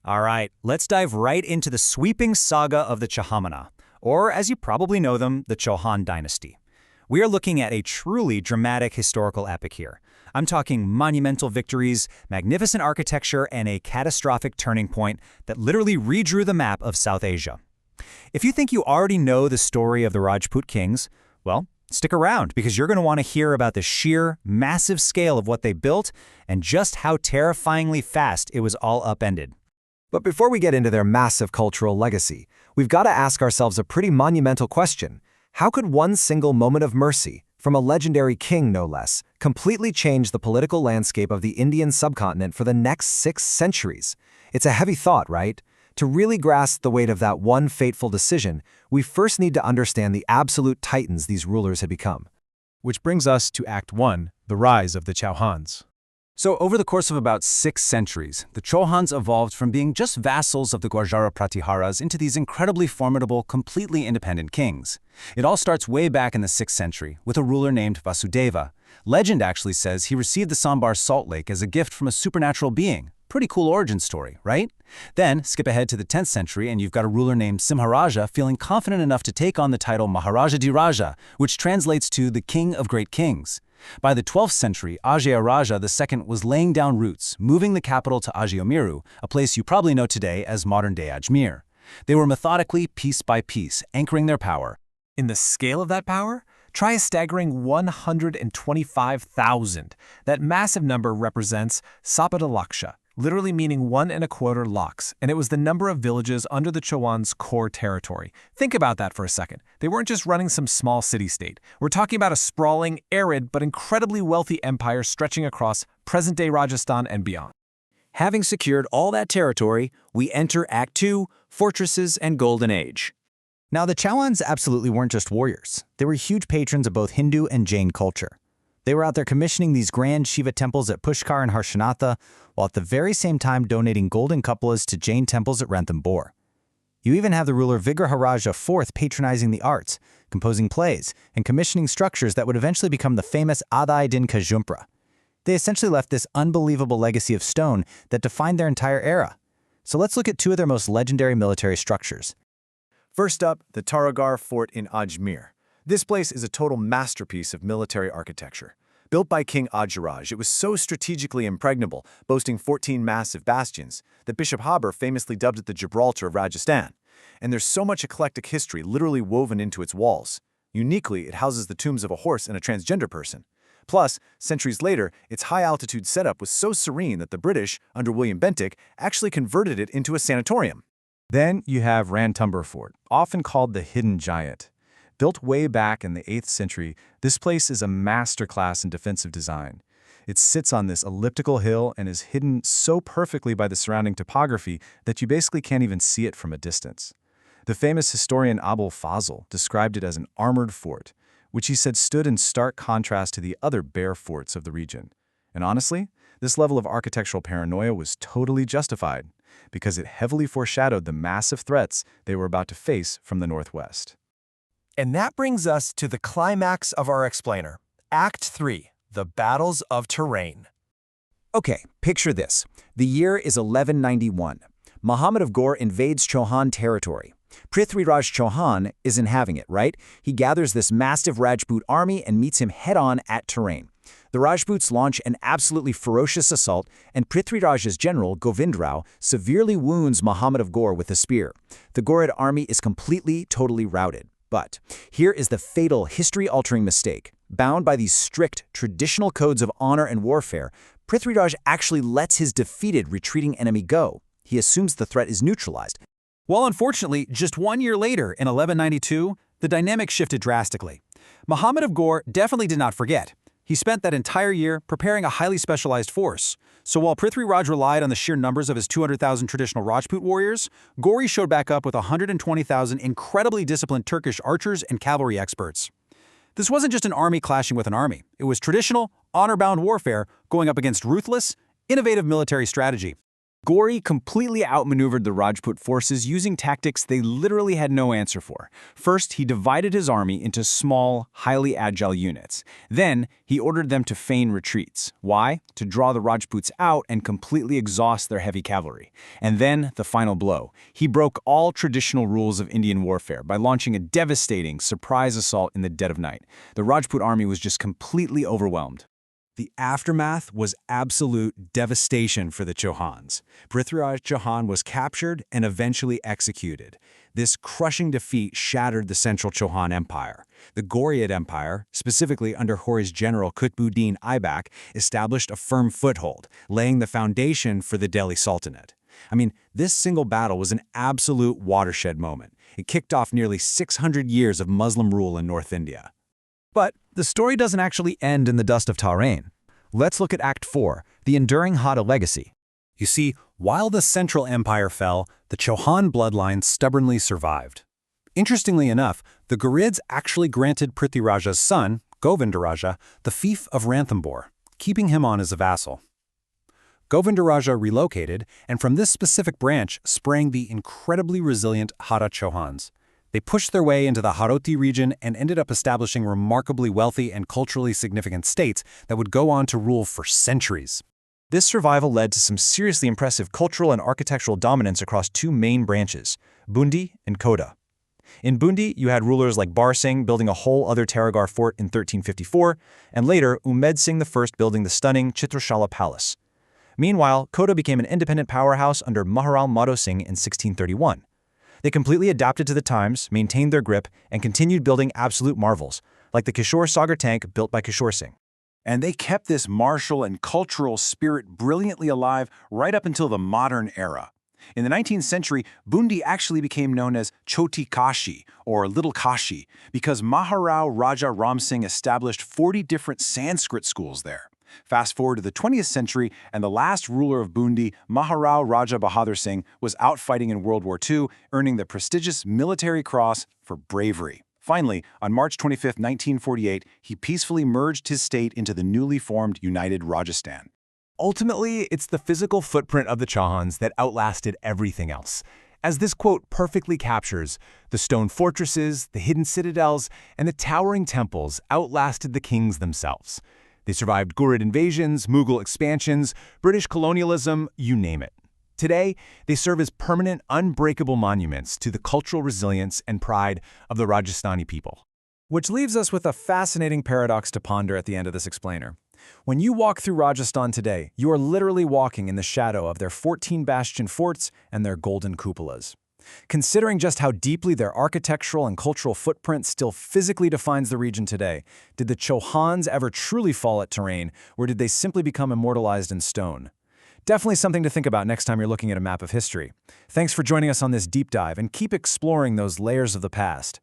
All right, let's dive right into the sweeping saga of the Chahamana, or as you probably know them, the Chouhan dynasty. We are looking at a truly dramatic historical epic here. I'm talking monumental victories, magnificent architecture, and a catastrophic turning point that literally redrew the map of South Asia. If you think you already know the story of the Rajput kings, well, stick around because you're going to want to hear about the sheer, massive scale of what they built and just how terrifyingly fast it was all upended. But before we get into their massive cultural legacy, we've got to ask ourselves a pretty monumental question. How could one single moment of mercy, from a legendary king no less, completely change the political landscape of the Indian subcontinent for the next 6 centuries? It's a heavy thought, right? To really grasp the weight of that one fateful decision, we first need to understand the absolute titans these rulers had become. Which brings us to Act 1, the rise of the Chauhans. So over the course of about 6 centuries, the Chauhans evolved from being just vassals of the Gurjara Pratiharas into these incredibly formidable, completely independent kings. It all starts way back in the 6th century with a ruler named Vasudeva. Legend actually says he received the Sambar salt lake as a gift from a supernatural being. Pretty cool origin story, right? Then, skip ahead to the 10th century and you've got a ruler named Simharaja feeling confident enough to take on the title Maharaja di Raja, which translates to the King of Great Kings. By the 12th century, Ajaya Raja II was laying down roots, moving the capital to Ajiomiru, a place you probably know today as modern-day Ajmer. They were methodically, piece by piece, anchoring their power. In the scale of that power, try a staggering 125,000. That massive number represents Sapadalaksha, literally meaning 1 1/4 lakhs, and it was the number of villages under the Chauhan's core territory. Think about that for a second. They weren't just running some small city-state. We're talking about a sprawling, arid, but incredibly wealthy empire stretching across present-day Rajasthan and beyond. Having secured all that territory, we enter Act 2, Fortresses and Golden Age. Now, the Chauhans absolutely weren't just warriors. They were huge patrons of both Hindu and Jain culture. They were out there commissioning these grand Shiva temples at Pushkar and Harshanatha, while at the very same time donating golden cupolas to Jain temples at Ranthambore. You even have the ruler Vigraharaja IV patronizing the arts, composing plays, and commissioning structures that would eventually become the famous Adai Din Kajumpra. They essentially left this unbelievable legacy of stone that defined their entire era. So let's look at 2 of their most legendary military structures. First up, the Taragar Fort in Ajmer. This place is a total masterpiece of military architecture. Built by King Ajaraj, it was so strategically impregnable, boasting 14 massive bastions, that Bishop Haber famously dubbed it the Gibraltar of Rajasthan. And there's so much eclectic history literally woven into its walls. Uniquely, it houses the tombs of a horse and a transgender person. Plus, centuries later, its high-altitude setup was so serene that the British, under William Bentinck, actually converted it into a sanatorium. Then you have Ranthambore Fort, often called the Hidden Giant. Built way back in the 8th century, this place is a masterclass in defensive design. It sits on this elliptical hill and is hidden so perfectly by the surrounding topography that you basically can't even see it from a distance. The famous historian Abul Fazl described it as an armored fort, which he said stood in stark contrast to the other bare forts of the region. And honestly, this level of architectural paranoia was totally justified, because it heavily foreshadowed the massive threats they were about to face from the northwest. And that brings us to the climax of our explainer, Act 3, the Battles of Terrain. Okay, picture this. The year is 1191. Muhammad of Ghor invades Chauhan territory. Prithviraj Chauhan isn't having it, right? He gathers this massive Rajput army and meets him head-on at Terrain. The Rajputs launch an absolutely ferocious assault, and Prithviraj's general, Govindrao, severely wounds Muhammad of Ghor with a spear. The Ghorid army is totally routed. But here is the fatal, history-altering mistake. Bound by these strict, traditional codes of honor and warfare, Prithviraj actually lets his defeated, retreating enemy go. He assumes the threat is neutralized. Well, unfortunately, just 1 year later, in 1192, the dynamic shifted drastically. Muhammad of Ghor definitely did not forget. He spent that entire year preparing a highly specialized force. So while Prithviraj relied on the sheer numbers of his 200,000 traditional Rajput warriors, Ghori showed back up with 120,000 incredibly disciplined Turkish archers and cavalry experts. This wasn't just an army clashing with an army. It was traditional, honor-bound warfare going up against ruthless, innovative military strategy. Ghori completely outmaneuvered the Rajput forces using tactics they literally had no answer for. First, he divided his army into small, highly agile units. Then, he ordered them to feign retreats. Why? To draw the Rajputs out and completely exhaust their heavy cavalry. And then, the final blow. He broke all traditional rules of Indian warfare by launching a devastating surprise assault in the dead of night. The Rajput army was just completely overwhelmed. The aftermath was absolute devastation for the Chauhans. Prithviraj Chauhan was captured and eventually executed. This crushing defeat shattered the central Chauhan Empire. The Ghuriid Empire, specifically under Ghori's general Qutbuddin Aibak, established a firm foothold, laying the foundation for the Delhi Sultanate. I mean, this single battle was an absolute watershed moment. It kicked off nearly 600 years of Muslim rule in North India. But the story doesn't actually end in the dust of Tahrain. Let's look at Act 4, the enduring Hada legacy. You see, while the Central Empire fell, the Chauhan bloodline stubbornly survived. Interestingly enough, the Ghurids actually granted Prithviraj's son, Govindaraja, the fief of Ranthambore, keeping him on as a vassal. Govindaraja relocated, and from this specific branch sprang the incredibly resilient Hada Chauhans. They pushed their way into the Haroti region and ended up establishing remarkably wealthy and culturally significant states that would go on to rule for centuries. This survival led to some seriously impressive cultural and architectural dominance across two main branches, Bundi and Kota. In Bundi, you had rulers like Bar Singh building a whole other Taragar fort in 1354, and later Umed Singh I building the stunning Chitrashala Palace. Meanwhile, Kota became an independent powerhouse under Maharao Madho Singh in 1631. They completely adapted to the times, maintained their grip, and continued building absolute marvels, like the Kishore Sagar tank built by Kishore Singh. And they kept this martial and cultural spirit brilliantly alive right up until the modern era. In the 19th century, Bundi actually became known as Choti Kashi, or Little Kashi, because Maharao Raja Ram Singh established 40 different Sanskrit schools there. Fast forward to the 20th century, and the last ruler of Bundi, Maharao Raja Bahadur Singh, was out fighting in World War II, earning the prestigious Military Cross for bravery. Finally, on March 25, 1948, he peacefully merged his state into the newly formed United Rajasthan. Ultimately, it's the physical footprint of the Chauhans that outlasted everything else. As this quote perfectly captures, the stone fortresses, the hidden citadels, and the towering temples outlasted the kings themselves. They survived Ghurid invasions, Mughal expansions, British colonialism, you name it. Today, they serve as permanent, unbreakable monuments to the cultural resilience and pride of the Rajasthani people. Which leaves us with a fascinating paradox to ponder at the end of this explainer. When you walk through Rajasthan today, you are literally walking in the shadow of their 14 bastion forts and their golden cupolas. Considering just how deeply their architectural and cultural footprint still physically defines the region today, did the Chauhans ever truly fall at Tahrain, or did they simply become immortalized in stone? Definitely something to think about next time you're looking at a map of history. Thanks for joining us on this deep dive, and keep exploring those layers of the past.